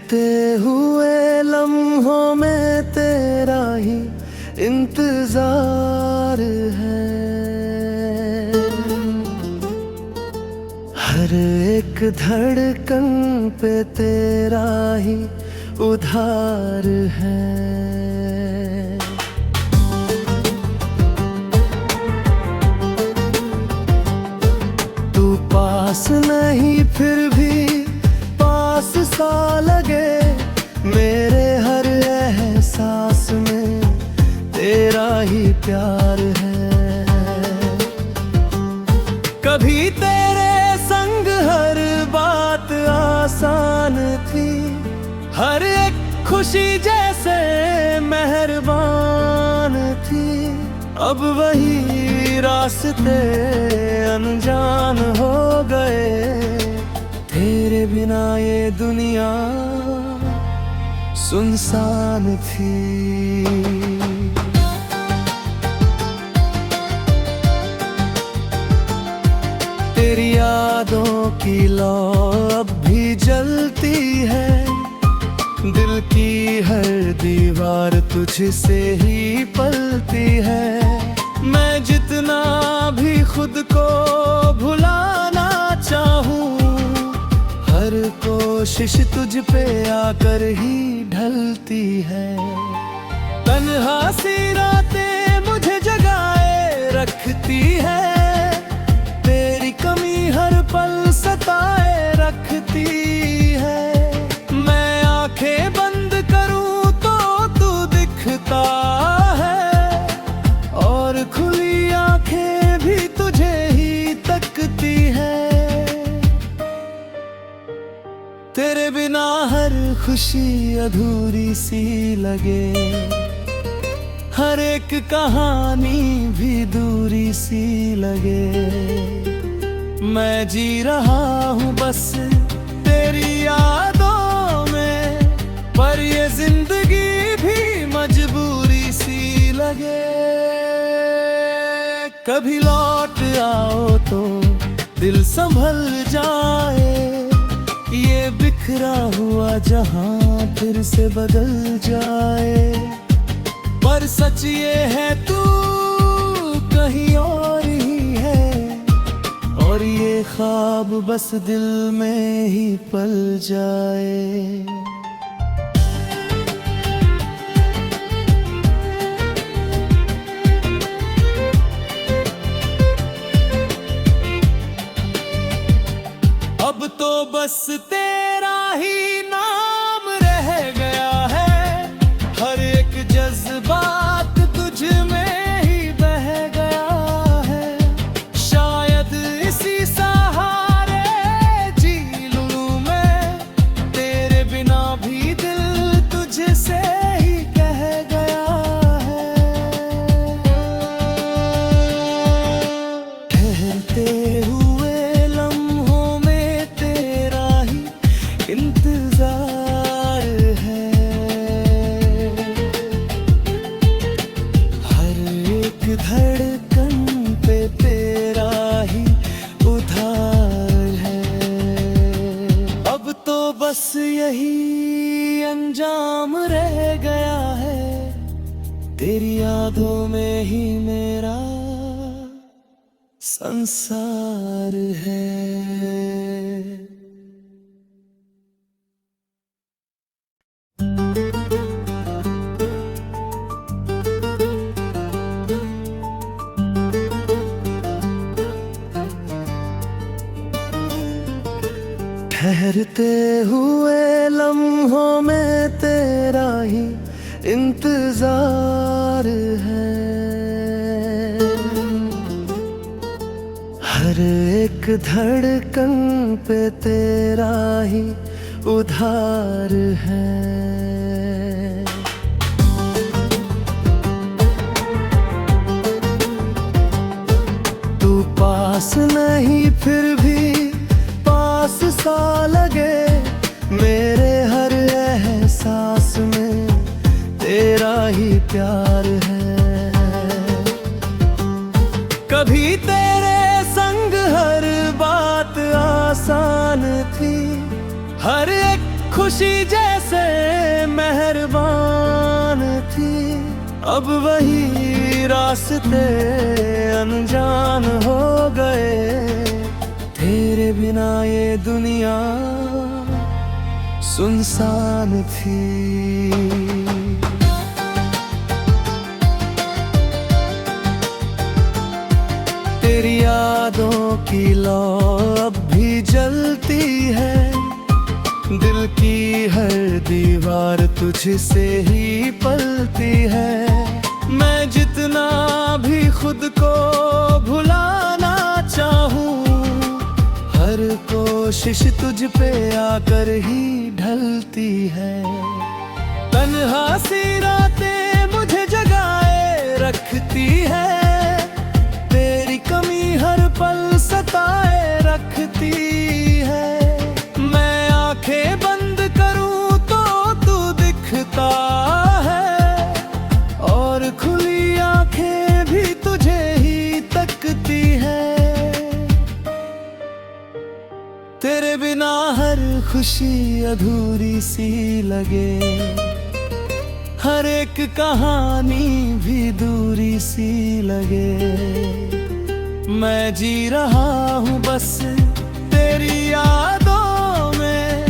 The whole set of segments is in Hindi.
ठहरते हुए लम्हों में तेरा ही इंतजार है। हर एक धड़कन पे तेरा ही उधार है। तू पास नहीं फिर भी पास सा लगे, मेरे हर एहसास में तेरा ही प्यार है। कभी तेरे संग हर बात आसान थी, हर एक खुशी जैसे मेहरबान थी। अब वही रास्ते अनजान हो गए, तेरे बिना ये दुनिया सुनसान थी। तेरी यादों की लौ अब भी जलती है, दिल की हर दीवार तुझसे ही पलती है। मैं जितना भी खुद को भुलाना चाहूँ, हर कोशिश तुझ पे आकर ही ढलती है। तन्हा सी रातें मुझे जगाए रखती है, तेरी कमी हर पल सताए रखती है। मैं आंखें बंद करूं तो तू दिखता है, और खुली आंखें भी तुझे ही तकती है। तेरे बिना हर खुशी अधूरी सी लगे, हर एक कहानी भी दूरी सी लगे। मैं जी रहा हूँ बस तेरी यादों में, पर ये जिंदगी भी मजबूरी सी लगे। कभी लौट आओ तो दिल संभल जाए, ये बिखरा हुआ जहां फिर से बदल जाए। पर सच ये है तू कहीं और ही है, और ये ख्वाब बस दिल में ही पल जाए। अब तो बस तेरा ही नाम रह गया है, हर एक जज्बात तुझ में ही बह गया है। शायद इसी सहारे जी लूं मैं, तेरे बिना भी दिल तुझसे ही कह गया है। ठहरते हुए लम्हों में तेरा ही इंतजार है। हर एक धड़कन पे तेरा ही उधार है। अब तो बस यही अंजाम रह गया है, तेरी यादों में ही मेरा संसार है। ठहरते हुए लम्हों में तेरा ही इंतजार है। हर एक धड़कन पे तेरा ही उधार है। तू पास नहीं फिर भी पास सा लगे, मेरे हर एहसास में तेरा ही प्यार है। कभी तेरे संग हर बात आसान थी, हर एक खुशी जैसे मेहरबान थी, अब वही रास्ते अनजान हो गए। तेरे बिना ये दुनिया सुनसान थी। तेरी यादों की लौ अब भी जलती है, दिल की हर दीवार तुझसे ही पलती है। मैं जितना भी खुद को भुलाना चाहूँ, हर कोशिश तुझ पे आकर ही ढलती है। तन्हा सी रातें मुझे जगाए रखती है, तेरी कमी हर पल सताए रखती है। मैं आंखें बंद करूं तो तू दिखता है, और खुली आंखें भी तुझे ही तकती है। तेरे बिना हर खुशी अधूरी सी लगे, हर एक कहानी भी दूरी सी लगे। मैं जी रहा हूँ बस तेरी यादों में,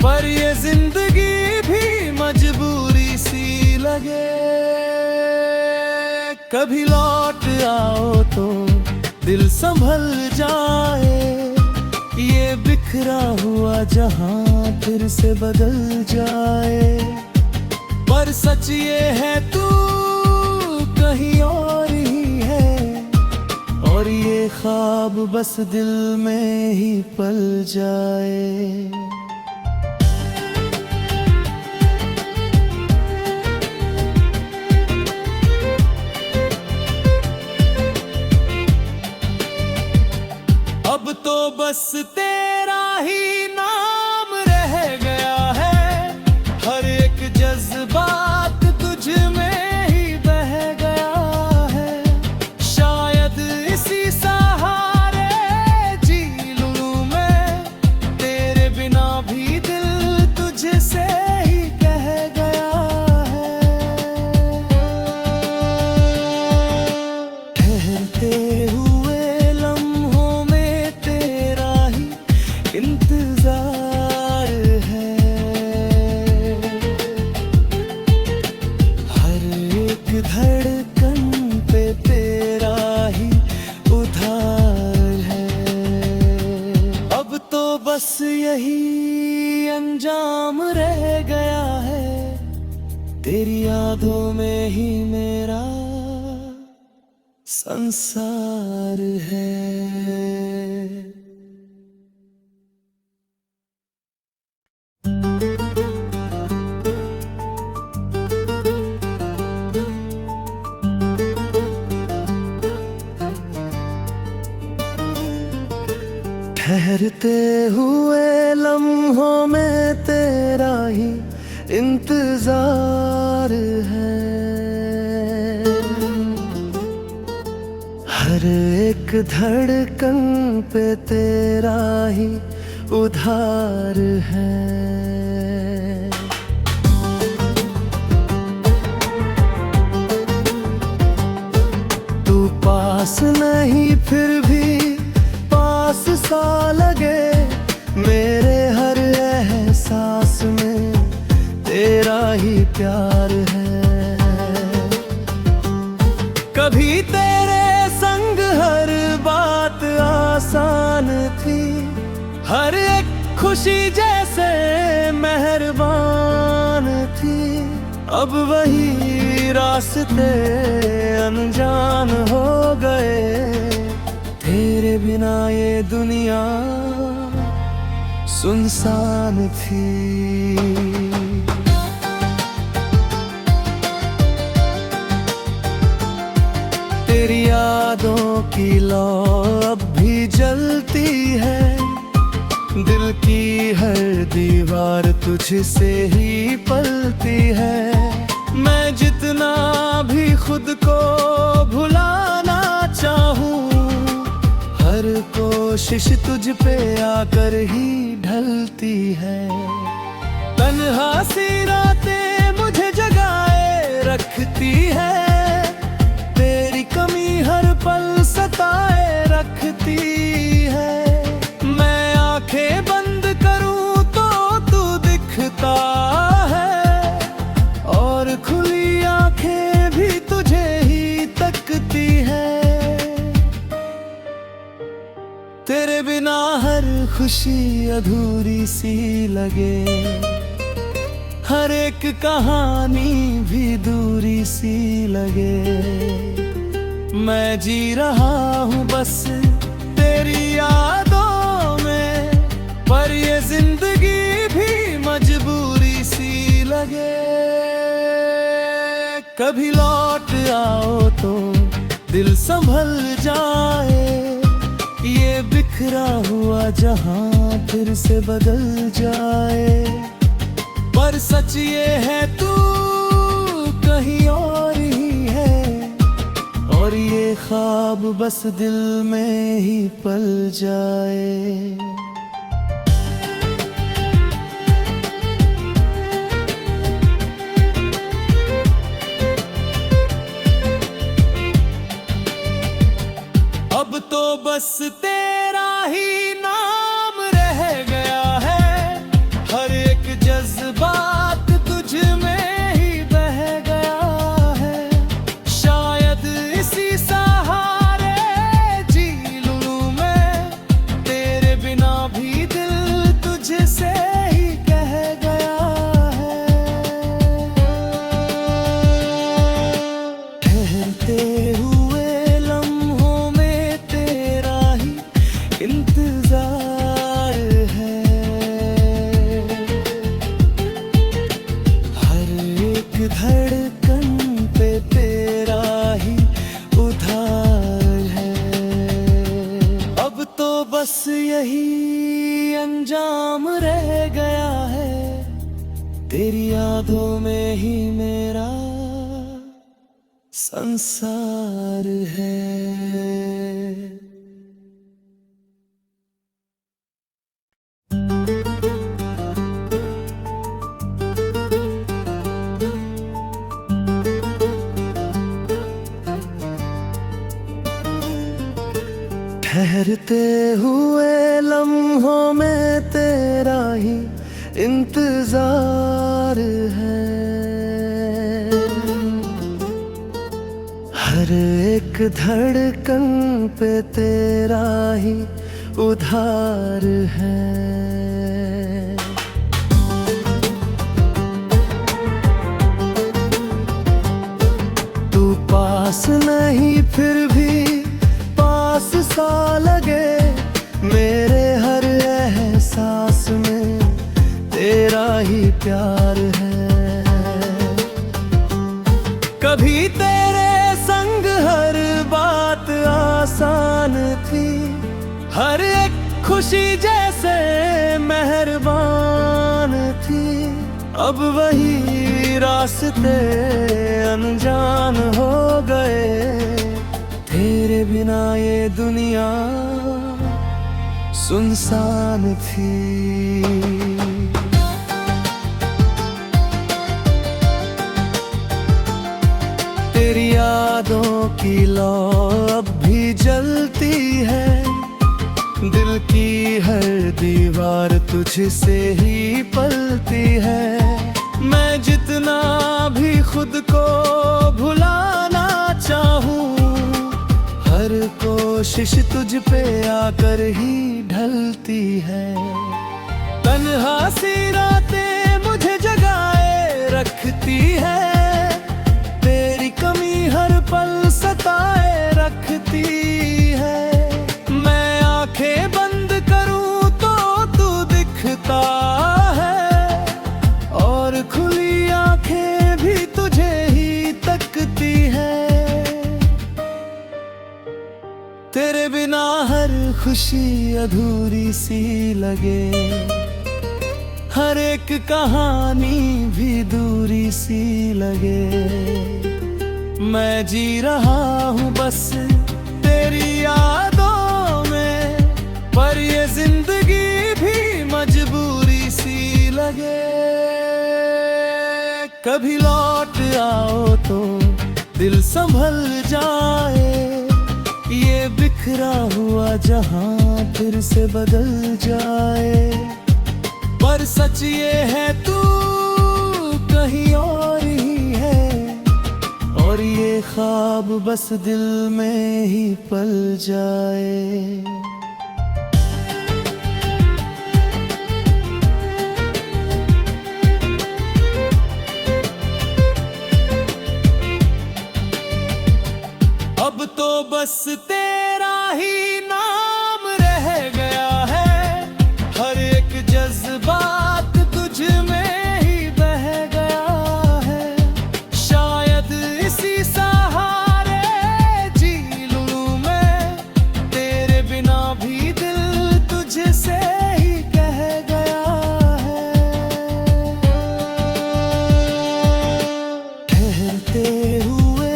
पर ये जिंदगी भी मजबूरी सी लगे। कभी लौट आओ तो दिल संभल जाए, ये बिखरा हुआ जहां फिर से बदल जाए। पर सच ये है तू कहीं और ही है, और ये ख्वाब बस दिल में ही पल जाए। अब तो बस तेरा ही नाम रह गया है, हर एक जज्बात तुझ में ही बह गया है। शायद इसी सहारे जी लूं मैं, तेरे बिना भी दिल तुझसे ही कह गया है। ठहरते हुए लम्हों में तेरा ही इंतजार है, हर एक धड़कन पे तेरा ही उधार है। अब तो बस यही अंजाम रह गया है, तेरी यादों में ही मेरा संसार है। ठहरते हुए लम्हों में तेरा ही इंतजार है, हर एक धड़कन पे तेरा ही उधार है। तू पास नहीं फिर भी पास सा लगे, मेरे हर एहसास में तेरा ही प्यार है। कभी तेरे संग हर बात आसान थी, हर एक खुशी जैसे मेहरबान थी। अब वही रास्ते अनजान हो गए, तेरे बिना ये दुनिया सुनसान थी। तेरी यादों की लौ अब भी जलती है, दिल की हर दीवार तुझसे ही पलती है। मैं जितना भी खुद को भुलाना चाहूँ, हर कोशिश तुझ पे आकर ही ढलती है। तन्हा सी रातें मुझे जगाए रखती है, तेरी कमी हर पल सताए रखती है। मैं आंखें बंद करूं तो तू दिखता है, और खुली आंखें भी तुझे ही तकती है। तेरे बिना हर खुशी अधूरी सी लगे, हर एक कहानी भी दूरी सी लगे। मैं जी रहा हूँ बस तेरी यादों में, पर ये जिंदगी भी मजबूरी सी लगे। कभी लौट आओ तो दिल संभल जाए, ये बिखरा हुआ जहां फिर से बदल जाए। पर सच ये है तू कहीं और ही है, और ये ख्वाब बस दिल में ही पल जाए। अब तो बस तेरा ही नाम रह गया है, हर एक जज्बात तुझ में ही बह गया है। शायद इसी सहारे जी लूं मैं, तेरे बिना भी दिल तुझसे ही कह गया है। ठहरते हुए लम्हों में तेरा ही इंतजार है, हर एक धड़कन पे तेरा ही उधार है। अब तो बस यही अंजाम रह गया है, तेरी यादों में ही मेरा संसार है। ठहरते हुए लम्हों में तेरा ही इंतजार है, हर एक धड़कन पे तेरा ही उधार है। तू पास नहीं फिर भी पास सा लगे, मेरे हर एहसास में तेरा ही प्यार है। कभी तेरे संग हर बात आसान थी, हर एक खुशी जैसे मेहरबान थी। अब वही रास्ते अनजान हो गए, तेरे बिना ये दुनिया सुनसान थी। तेरी यादों की लौ अब भी जलती है, दिल की हर दीवार तुझसे ही पलती है। मैं जितना भी खुद को भुलाना चाहूँ, हर कोशिश तुझ पे आकर ही ढलती है। तन्हा सी रातें मुझे जगाए रखती है, तेरी कमी हर पल सताए रखती है। मैं आंखें बंद करूं तो तू दिखता है, और खुली आंखें भी तुझे ही तकती है। तेरे बिना हर खुशी अधूरी सी लगे, हर एक कहानी भी दूरी सी लगे। मैं जी रहा हूँ बस तेरी यादों में, पर ये जिंदगी भी मजबूरी सी लगे। कभी लौट आओ तो दिल संभल जाए, ये बिखरा हुआ जहां फिर से बदल जाए। पर सच ये है तू कहीं और ही है, और ये ख्वाब बस दिल में ही पल जाए। अब तो बस तेरा ही नाम रह गया है, हर एक जज्बात तुझ में ही बह गया है। शायद इसी सहारे जी लूं मैं, तेरे बिना भी दिल तुझसे ही कह गया है। ठहरते हुए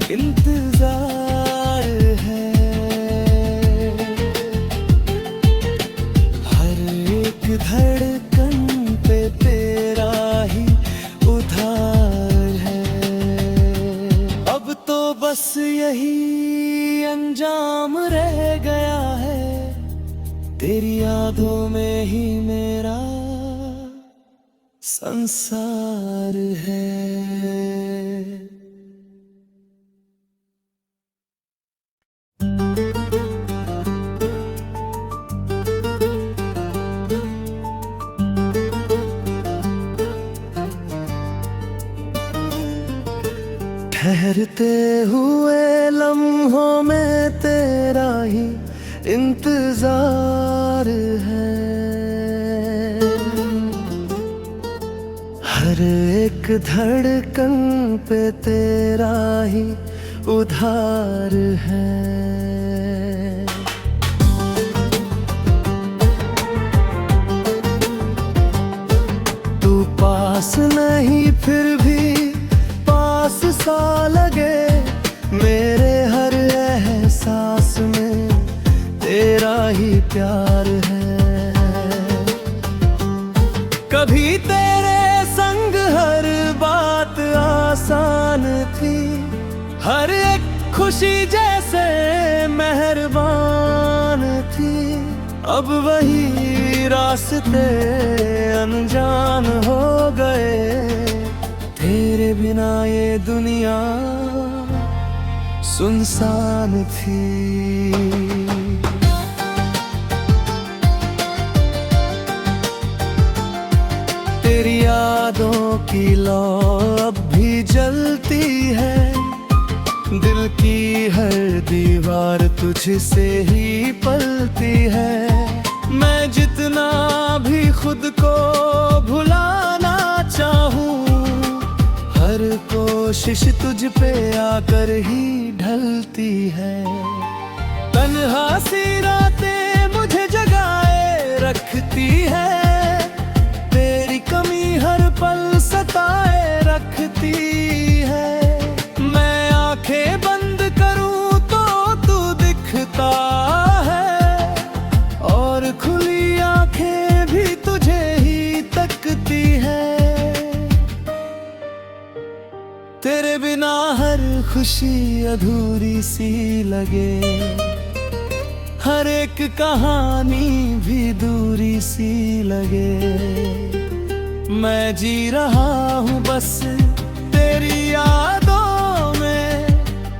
इंतजार है, हर एक धड़कन पे तेरा ही उधार है। अब तो बस यही अंजाम रह गया है, तेरी यादों में ही मेरा संसार है। ठहरते हुए लम्हों में तेरा ही इंतजार है, हर एक धड़कन पे तेरा ही उधार है। तू पास नहीं फिर भी पास सा लगे, मेरे हर एहसास में तेरा ही प्यार है। कभी तेरे संग हर बात आसान थी, हर एक खुशी जैसे मेहरबान थी। अब वही रास्ते अनजान हो गए, तेरे बिना ये दुनिया सुनसान थी। तेरी यादों की लौ अब भी जलती है, दिल की हर दीवार तुझसे ही पलती है। मैं जितना भी खुद को भुलाना चाहूँ, हर कोशिश तुझ पे आकर ही ढलती है। तन्हा सी रातें मुझे जगाए रखती है, तेरी कमी हर पल सताए रखती है। मैं आंखें बंद करूं तो तू दिखता है, और खुली आंखें भी तुझे ही तकती है। तेरे बिना हर खुशी अधूरी सी लगे, हर एक कहानी भी दूरी सी लगे। मैं जी रहा हूँ बस तेरी यादों में,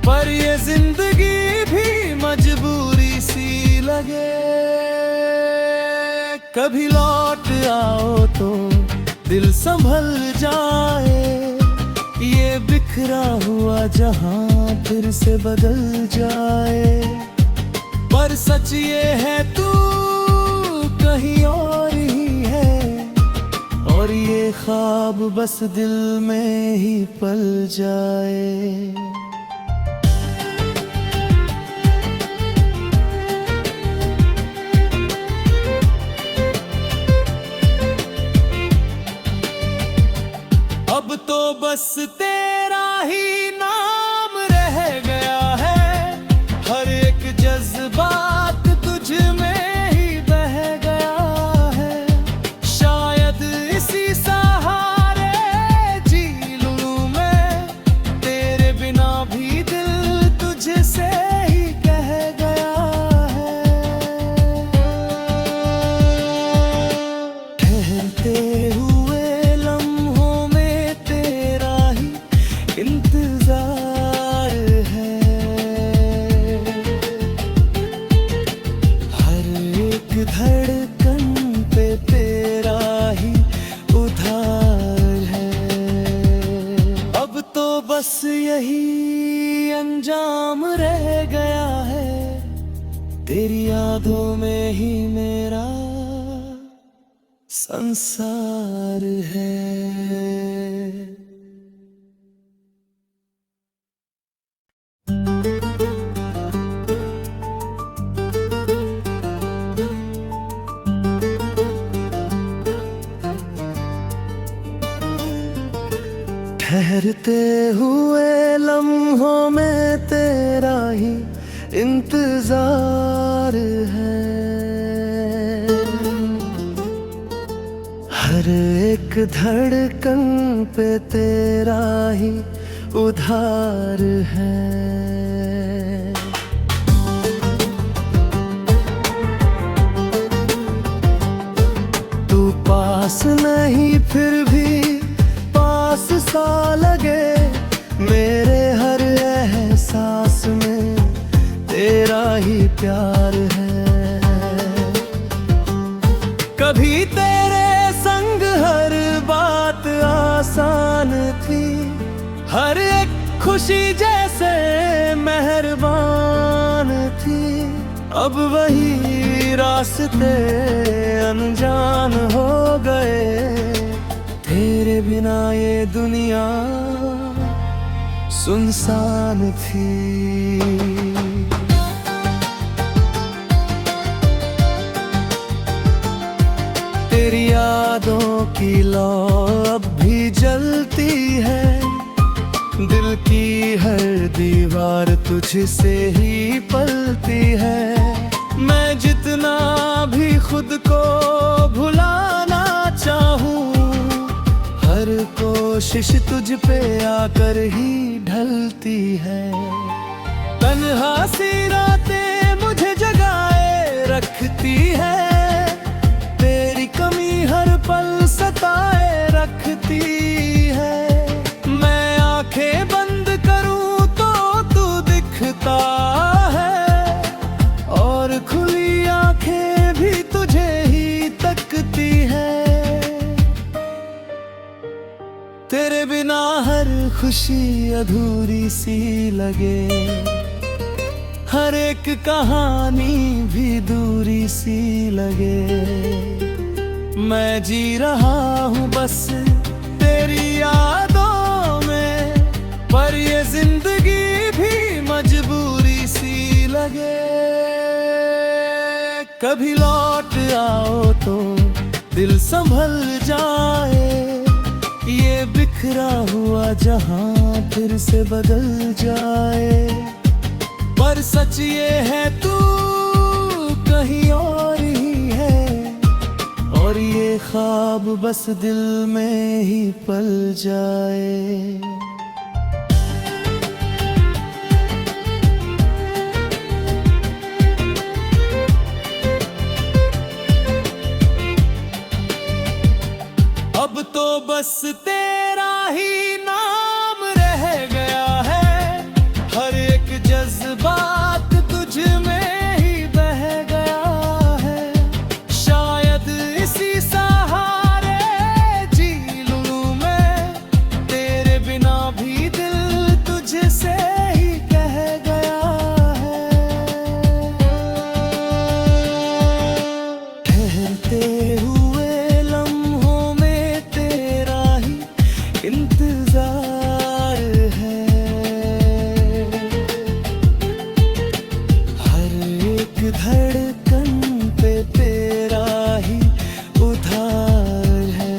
पर ये जिंदगी भी मजबूरी सी लगे। कभी लौट आओ तो दिल संभल जाए, ये बिखरा हुआ जहां फिर से बदल जाए। पर सच ये है तू कहीं और ही है, और ये ख्वाब बस दिल में ही पल जाए। अब तो बस तेरा ही नाम रह गया है, हर एक जज्बात तुझ में ही बह गया है। शायद बस यही अंजाम रह गया है, तेरी यादों में ही मेरा संसार है। ठहरते हुए लम्हों में तेरा ही इंतजार है, हर एक धड़कन पे तेरा ही उधार है। तू पास नहीं फिर भी पास सा लगे, मेरे हर एहसास में तेरा ही प्यार है। कभी तेरे संग हर बात आसान थी, हर एक खुशी जैसे मेहरबान थी। अब वही रास्ते अनजान हो गए, तेरे बिना ये दुनिया सुनसान थी। तेरी यादों की लौ अब भी जलती है, दिल की हर दीवार तुझसे ही पलती है। मैं जितना भी खुद को भुलाना चाहूँ, हर कोशिश तुझ पे आकर ही ढलती है। तन्हा सी रातें मुझे जगाए रखती है, तेरी कमी हर पल सताए रखती है। मैं आंखें बंद करूं तो तू दिखता है, और खुली आंखें भी तुझे ही तकती है। तेरे बिना हर खुशी अधूरी सी लगे, हर एक कहानी भी दूरी सी लगे। मैं जी रहा हूँ बस तेरी यादों में, पर ये जिंदगी भी मजबूरी सी लगे। कभी लौट आओ तो दिल संभल जाए, ये बिखरा हुआ जहां फिर से बदल जाए। पर सच ये है तू कहीं और ही है, और ये ख्वाब बस दिल में ही पल जाए। अब तो बस तेरा ही नाम रह गया है, हर एक जज्बात तुझ में ही बह गया है। शायद इसी सहारे जी लूं मैं, तेरे बिना भी दिल तुझसे ही कह गया है। ठहरते हुए लम्हों में तेरा ही इंतजार है, हर एक धड़कन पे तेरा ही उधार है।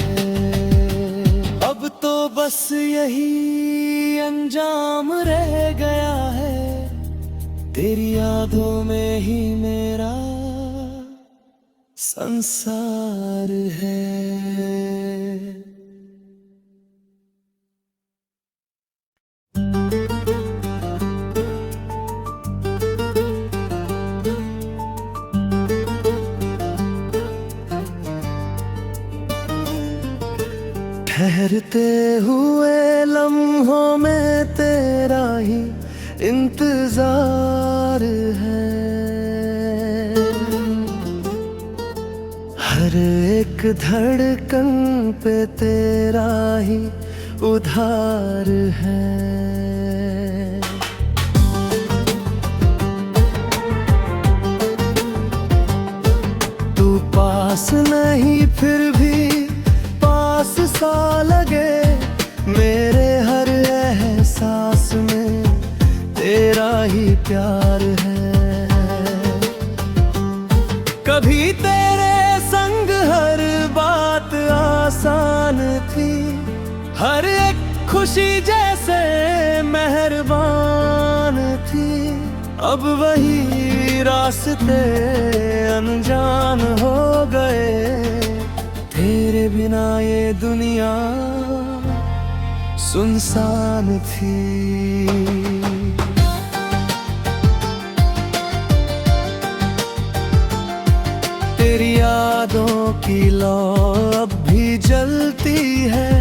अब तो बस यही अंजाम रह गया है, तेरी यादों में ही मेरा संसार है। ठहरते हुए लम्हों में तेरा ही इंतजार है, हर एक धड़कन पे तेरा ही उधार है। तू पास नहीं फिर भी पास सा लगे, मेरे हर एहसास में तेरा ही प्यार है। कभी तेरे संग हर बात आसान थी, हर एक खुशी जैसे मेहरबान थी। अब वही रास्ते अनजान हो गए, तेरे बिना ये दुनिया सुनसान थी। तेरी यादों की लौ अब भी जलती है,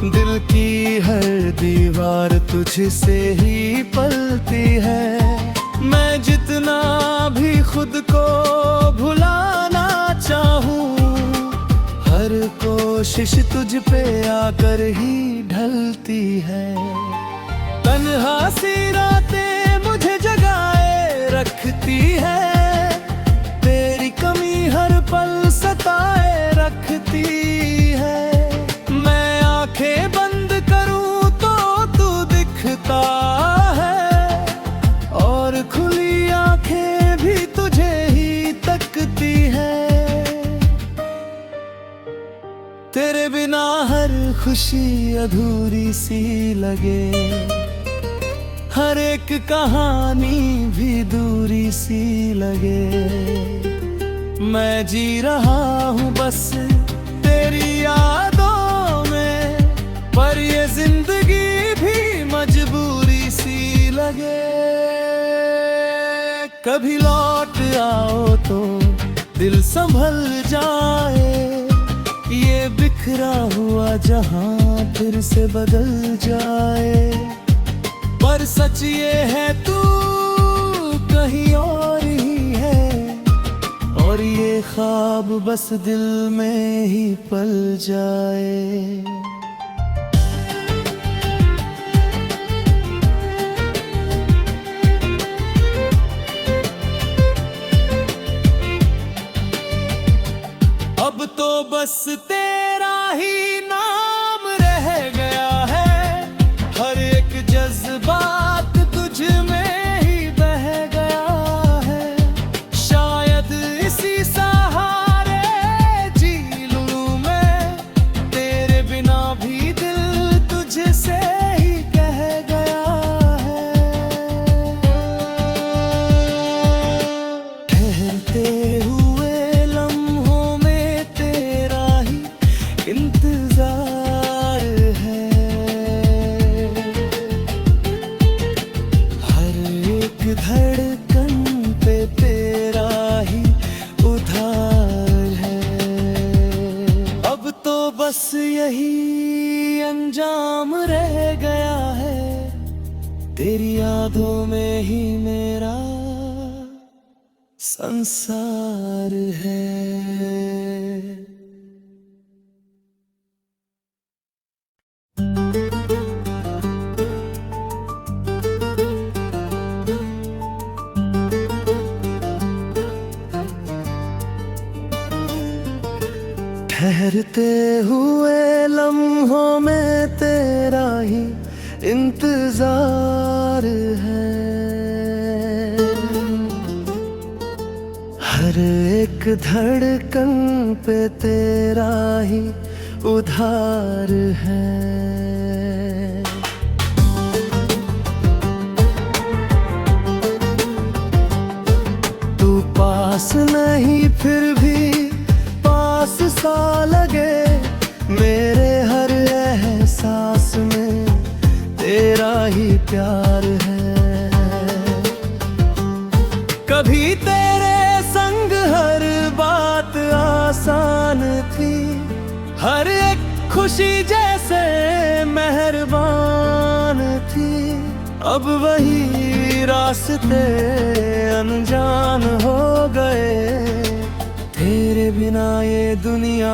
दिल की हर दीवार तुझसे ही पलती है। मैं जितना भी खुद को भुलाना चाहूँ, हर कोशिश तुझ पे आकर ही ढलती है। तन्हा सी रातें मुझे जगाए रखती है, तेरी कमी हर पल सताए रखती है। मैं आंखें बंद करूं तो तू दिखता है, और खुली आंखें भी तुझे ही तकती है। तेरे बिना हर खुशी अधूरी सी लगे, हर एक कहानी भी दूरी सी लगे। मैं जी रहा हूँ बस तेरी यादों में, पर ये जिंदगी भी मजबूरी सी लगे। कभी लौट आओ तो दिल संभल जाए, ये बिखरा हुआ जहां फिर से बदल जाए। पर सच ये है तू कहीं और ही है, और ये ख्वाब बस दिल में ही पल जाए। अब तो बस तेरा ही नाम रह गया है, हर एक जज्बात तुझ में ही बह गया है। शायद इसी सहारे जी लूं मैं, तेरे बिना भी दिल तुझसे ही कह गया है। ठहरते हुए लम्हों में तेरा ही इंतजार है, हर एक धड़कन पे तेरा ही उधार है। अब तो बस यही अंजाम रह गया है, तेरी यादों में ही मेरा संसार है। ठहरते हुए लम्हों में तेरा ही इंतजार है, हर एक धड़कन पे तेरा ही उधार है। तू पास नहीं फिर भी पास सा लगे, मेरे हर एहसास में तेरा ही प्यार है। कभी तेरे संग हर बात आसान थी, हर एक खुशी जैसे मेहरबान थी। अब वही रास्ते अनजान हो गए, तेरे बिना ये दुनिया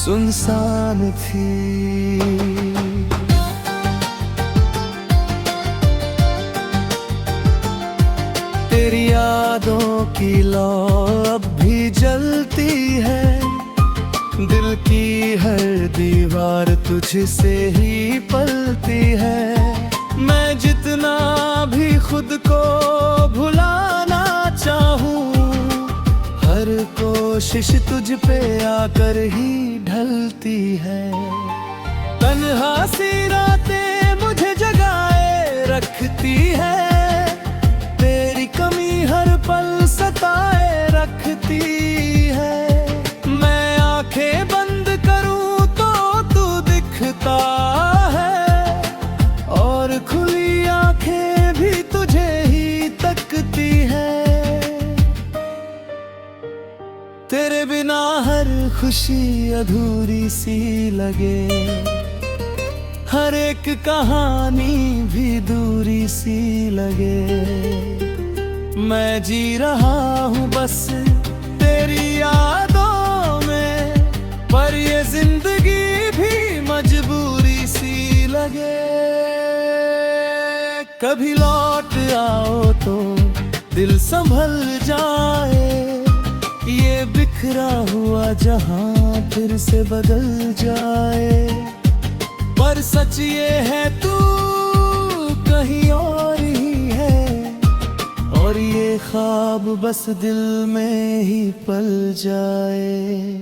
सुनसान थी। तेरी यादों की लौ अब भी जलती है, दिल की हर दीवार तुझसे ही पलती है। मैं जितना भी खुद को भुलाना चाहूँ, हर कोशिश तुझ पे आकर ही ढलती है। तन्हा सी रातें मुझे जगाए रखती है, तेरी कमी हर पल सताए रखती है। मैं आंखें बंद करूं तो तू दिखता है, और खुली आंखें भी तुझे ही तकती है। तेरे बिना हर खुशी अधूरी सी लगे, हर एक कहानी भी दूरी सी लगे। मैं जी रहा हूँ बस तेरी यादों में, पर ये जिंदगी भी मजबूरी सी लगे। कभी लौट आओ तो दिल संभल जाए, ये बिखरा हुआ जहां फिर से बदल जाए। पर सच ये है तू कहीं और ही है, और ये ख्वाब बस दिल में ही पल जाए।